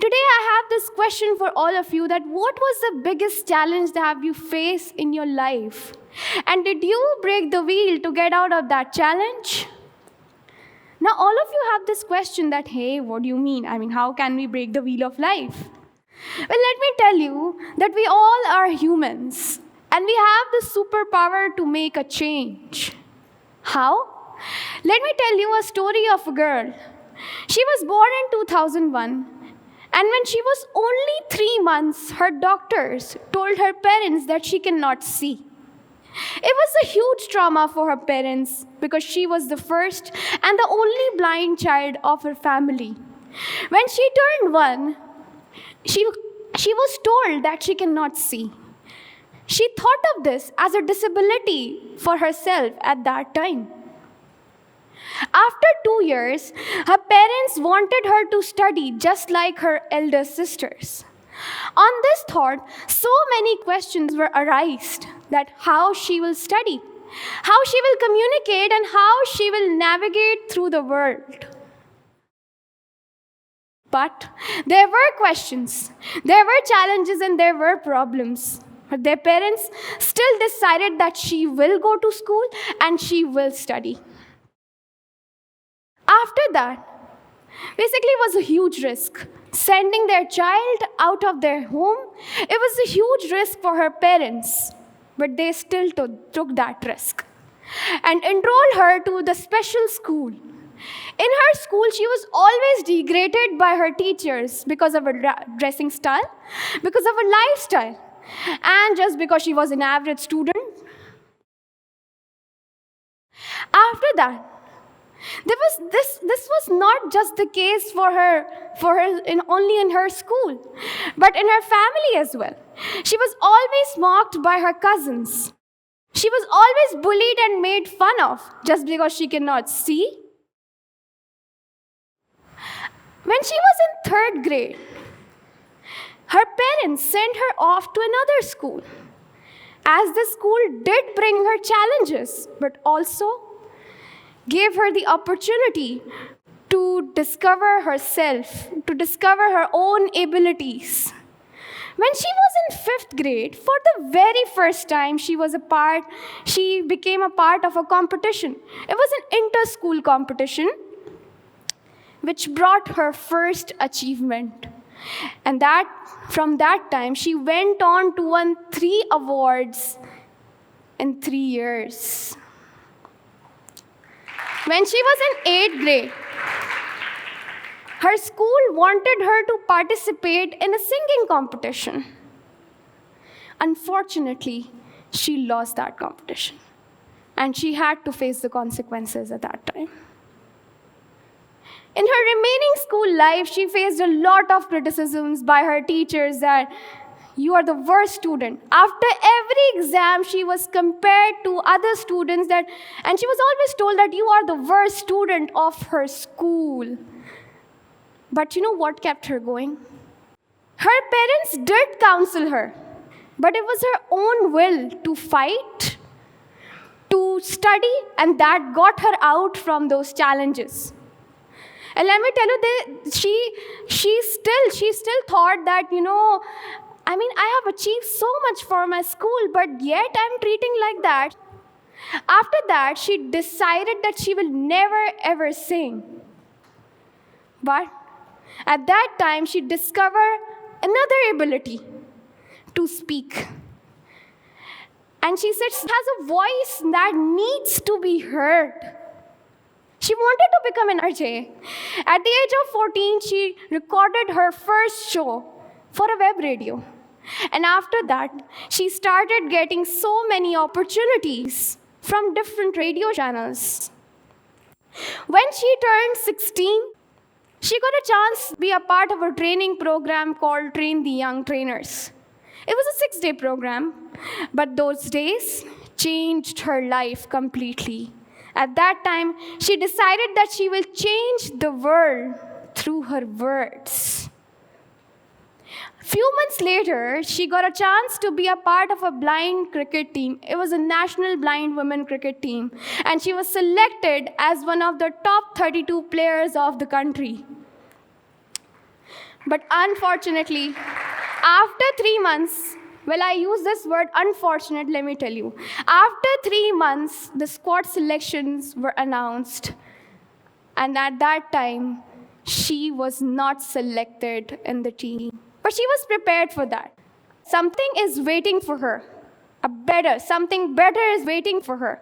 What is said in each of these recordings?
Today I have this question for all of you, that what was the biggest challenge that have you faced in your life? And did you break the wheel to get out of that challenge? Now all of you have this question that, hey, what do you mean? How can we break the wheel of life? Well, let me tell you that we all are humans and we have the superpower to make a change. How? Let me tell you a story of a girl. She was born in 2001, and when she was only 3 months, her doctors told her parents that she cannot see. It was a huge trauma for her parents because she was the first and the only blind child of her family. When she turned 1, she was told that she cannot see. She thought of this as a disability for herself at that time. After 2 years, her parents wanted her to study just like her elder sisters. On this thought, so many questions were arised, that how she will study, how she will communicate, and how she will navigate through the world. But there were questions, there were challenges, and there were problems. But their parents still decided that she will go to school and she will study. After that, basically it was a huge risk. Sending their child out of their home, it was a huge risk for her parents. But they still took that risk and enrolled her to the special school. In her school, she was always degraded by her teachers because of her dressing style, because of her lifestyle, and just because she was an average student. After that, this was not just the case for her only in her school, but in her family as well. She was always mocked by her cousins. She was always bullied and made fun of just because she cannot see. When she was in 3rd grade, her parents sent her off to another school, as the school did bring her challenges, but also gave her the opportunity to discover herself, to discover her own abilities. When she was in 5th grade, for the very first time, she became a part of a competition. It was an inter-school competition, which brought her first achievement. And from that time, she went on to win 3 awards in 3 years. When she was in 8th grade, her school wanted her to participate in a singing competition. Unfortunately, she lost that competition, and she had to face the consequences at that time. In her remaining school life, she faced a lot of criticisms by her teachers that you are the worst student. After every exam, she was compared to other students and she was always told that you are the worst student of her school. But you know what kept her going? Her parents did counsel her, but it was her own will to fight, to study, and that got her out from those challenges. And let me tell you, she still thought that, I have achieved so much for my school, but yet I'm treating like that. After that, she decided that she will never ever sing. But at that time, she discovered another ability, to speak. And she said she has a voice that needs to be heard. She wanted to become an RJ. At the age of 14, she recorded her first show for a web radio. And after that, she started getting so many opportunities from different radio channels. When she turned 16, she got a chance to be a part of a training program called Train the Young Trainers. It was a 6-day program, but those days changed her life completely. At that time, she decided that she will change the world through her words. Few months later, she got a chance to be a part of a blind cricket team. It was a national blind women cricket team, and she was selected as one of the top 32 players of the country. But unfortunately, after 3 months, well, I use this word unfortunate, let me tell you. After 3 months, the squad selections were announced. And at that time, she was not selected in the team. But she was prepared for that. Something is waiting for her. Something better is waiting for her.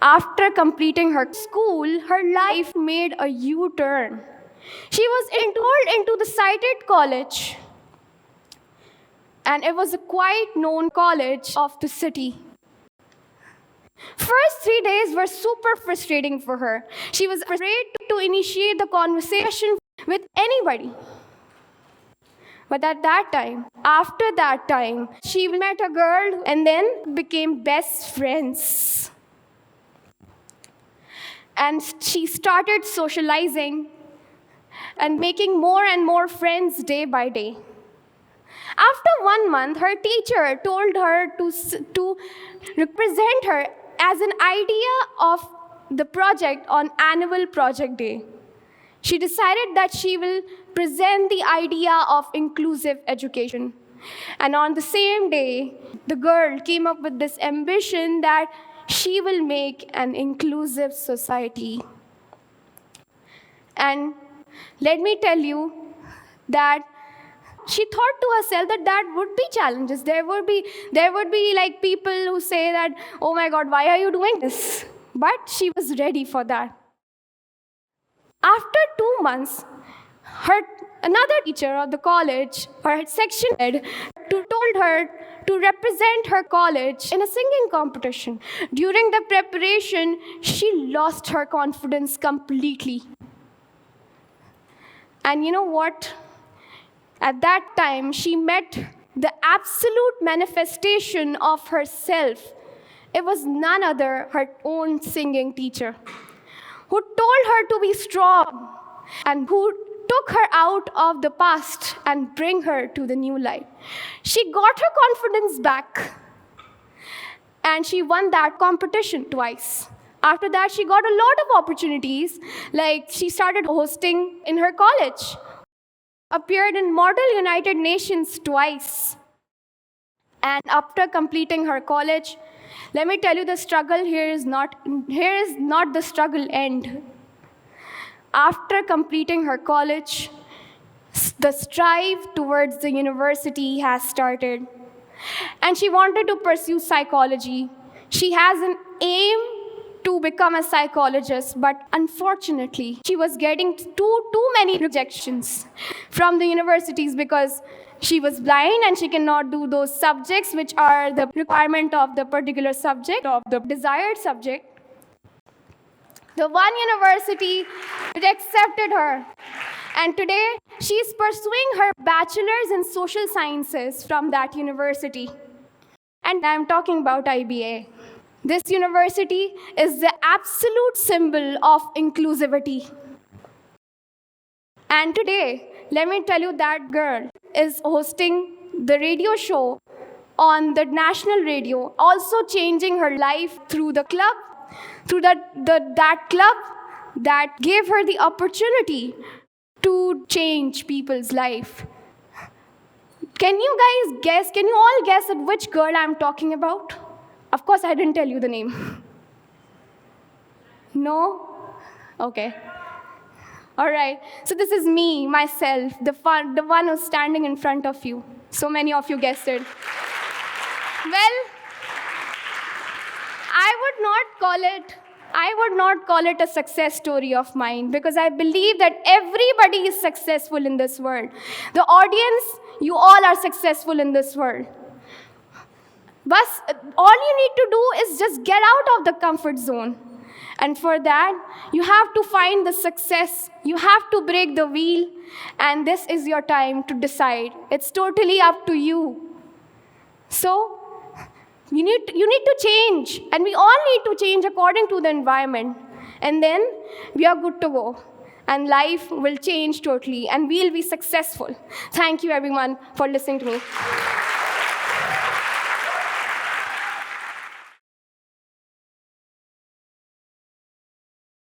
After completing her school, her life made a U-turn. She was enrolled into the cited college, and it was a quite known college of the city. First 3 days were super frustrating for her. She was afraid to initiate the conversation with anybody. But after that time, she met a girl and then became best friends. And she started socializing and making more and more friends day by day. After 1 month, her teacher told her to represent her as an idea of the project on annual project day. She decided that she will present the idea of inclusive education. And on the same day, the girl came up with this ambition that she will make an inclusive society. And let me tell you that she thought to herself that would be challenges. There would be like people who say that, oh my God, why are you doing this? But she was ready for that. After 2 months, another teacher of the college, her section head, told her to represent her college in a singing competition. During the preparation, she lost her confidence completely. And you know what? At that time, she met the absolute manifestation of herself. It was none other, her own singing teacher, who told her to be strong and who took her out of the past and bring her to the new life. She got her confidence back, and she won that competition twice. After that, she got a lot of opportunities, like she started hosting in her college, appeared in Model United Nations twice. And after completing her college, let me tell you, the struggle here is not the struggle end. After completing her college, the strive towards the university has started. And she wanted to pursue psychology. She has an aim to become a psychologist, but unfortunately, she was getting too many rejections from the universities because she was blind and she cannot do those subjects which are the requirement of the particular subject, of the desired subject. The one university accepted her, and today she is pursuing her bachelor's in social sciences from that university. And I'm talking about IBA. This university is the absolute symbol of inclusivity. And today, let me tell you, that girl is hosting the radio show on the national radio, also changing her life through the club, through that club that gave her the opportunity to change people's life. Can you all guess at which girl I'm talking about? Of course, I didn't tell you the name. No? Okay. All right. So this is me, myself, the one who's standing in front of you. So many of you guessed it. Well, I would not call it a success story of mine, because I believe that everybody is successful in this world. The audience, you all are successful in this world. But all you need to do is just get out of the comfort zone. And for that, you have to find the success. You have to break the wheel. And this is your time to decide. It's totally up to you. So, you need to change. And we all need to change according to the environment. And then, we are good to go. And life will change totally. And we'll be successful. Thank you, everyone, for listening to me.